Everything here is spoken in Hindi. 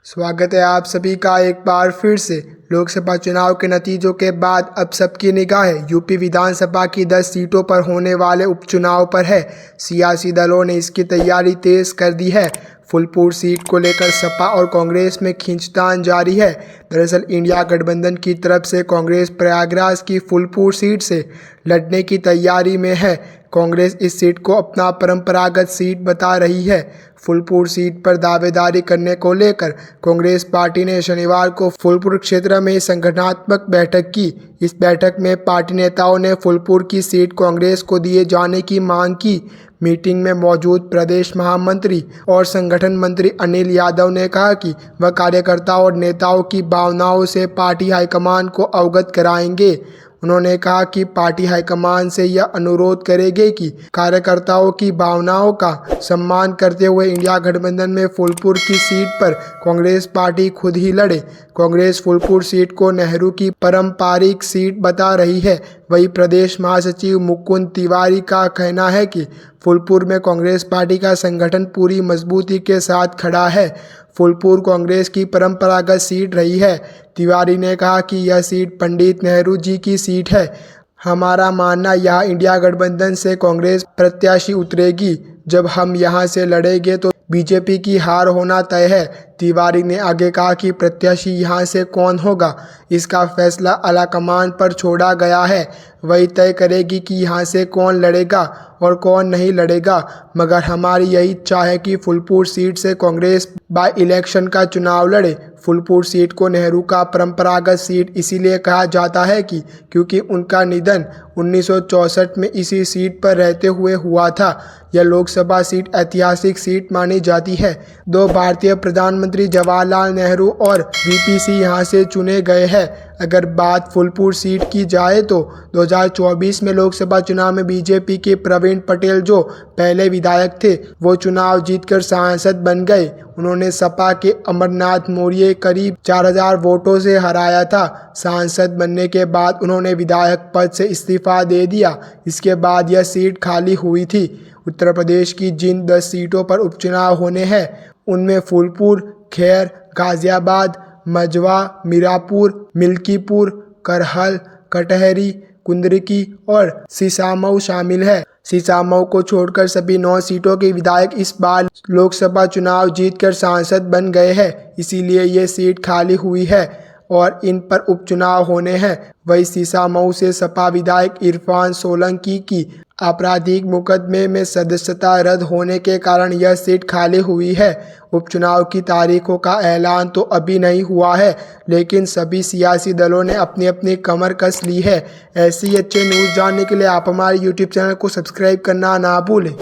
स्वागत है आप सभी का एक बार फिर से। लोकसभा चुनाव के नतीजों के बाद अब सबकी निगाहें यूपी विधानसभा की 10 सीटों पर होने वाले उपचुनाव पर है। सियासी दलों ने इसकी तैयारी तेज कर दी है। फूलपुर सीट को लेकर सपा और कांग्रेस में खींचतान जारी है। दरअसल इंडिया गठबंधन की तरफ से कांग्रेस प्रयागराज की फूलपुर सीट से लड़ने की तैयारी में है। कांग्रेस इस सीट को अपना परंपरागत सीट बता रही है। फूलपुर सीट पर दावेदारी करने को लेकर कांग्रेस पार्टी ने शनिवार को फूलपुर क्षेत्र में संगठनात्मक बैठक की। इस बैठक में पार्टी नेताओं ने फूलपुर की सीट कांग्रेस को दिए जाने की मांग की। मीटिंग में मौजूद प्रदेश महामंत्री और संगठन मंत्री अनिल यादव ने कहा कि वह कार्यकर्ताओं और नेताओं की भावनाओं से पार्टी हाईकमान को अवगत कराएंगे। उन्होंने कहा कि पार्टी हाईकमान से यह अनुरोध करेगी कि कार्यकर्ताओं की भावनाओं का सम्मान करते हुए इंडिया गठबंधन में फूलपुर की सीट पर कांग्रेस पार्टी खुद ही लड़े। कांग्रेस फूलपुर सीट को नेहरू की पारंपरिक सीट बता रही है। वहीं प्रदेश महासचिव मुकुंद तिवारी का कहना है कि फूलपुर में कांग्रेस पार्टी का संगठन पूरी मजबूती के साथ खड़ा है। फूलपुर कांग्रेस की परंपरागत सीट रही है। तिवारी ने कहा कि यह सीट पंडित नेहरू जी की सीट है। हमारा मानना यहाँ इंडिया गठबंधन से कांग्रेस प्रत्याशी उतरेगी। जब हम यहाँ से लड़ेंगे तो बीजेपी की हार होना तय है। तिवारी ने आगे कहा कि प्रत्याशी यहाँ से कौन होगा, इसका फैसला आलाकमान पर छोड़ा गया है। वही तय करेगी कि यहाँ से कौन लड़ेगा और कौन नहीं लड़ेगा, मगर हमारी यही इच्छा है कि फूलपुर सीट से कांग्रेस बाय इलेक्शन का चुनाव लड़े। फूलपुर सीट को नेहरू का परंपरागत सीट इसीलिए कहा जाता है क्योंकि उनका निधन 1964 में इसी सीट पर रहते हुए हुआ था। यह लोकसभा सीट ऐतिहासिक सीट मानी जाती है। दो भारतीय प्रधानमंत्री जवाहरलाल नेहरू और वीपी सिंह यहाँ से चुने गए हैं। अगर बात फूलपुर सीट की जाए तो 2024 में लोकसभा चुनाव में बीजेपी के प्रवीण पटेल, जो पहले विधायक थे, वो चुनाव जीतकर सांसद बन गए। उन्होंने सपा के अमरनाथ मौर्य करीब 4000 वोटों से हराया था। सांसद बनने के बाद उन्होंने विधायक पद से इस्तीफा दे दिया। इसके बाद यह सीट खाली हुई थी। उत्तर प्रदेश की जिन 10 सीटों पर उपचुनाव होने हैं उनमें फूलपुर, खैर, गाजियाबाद, मझवा, मीरापुर, मिल्कीपुर, करहल, कटहरी, कुंदरकी और सिसामऊ शामिल है। सिसामऊ को छोड़कर सभी 9 सीटों के विधायक इस बार लोकसभा चुनाव जीतकर सांसद बन गए हैं। इसीलिए ये सीट खाली हुई है और इन पर उपचुनाव होने हैं। वही सिसामऊ से सपा विधायक इरफान सोलंकी की आपराधिक मुकदमे में सदस्यता रद्द होने के कारण यह सीट खाली हुई है। उपचुनाव की तारीखों का ऐलान तो अभी नहीं हुआ है, लेकिन सभी सियासी दलों ने अपनी अपनी कमर कस ली है। ऐसी अच्छे न्यूज़ जानने के लिए आप हमारे YouTube चैनल को सब्सक्राइब करना ना भूलें।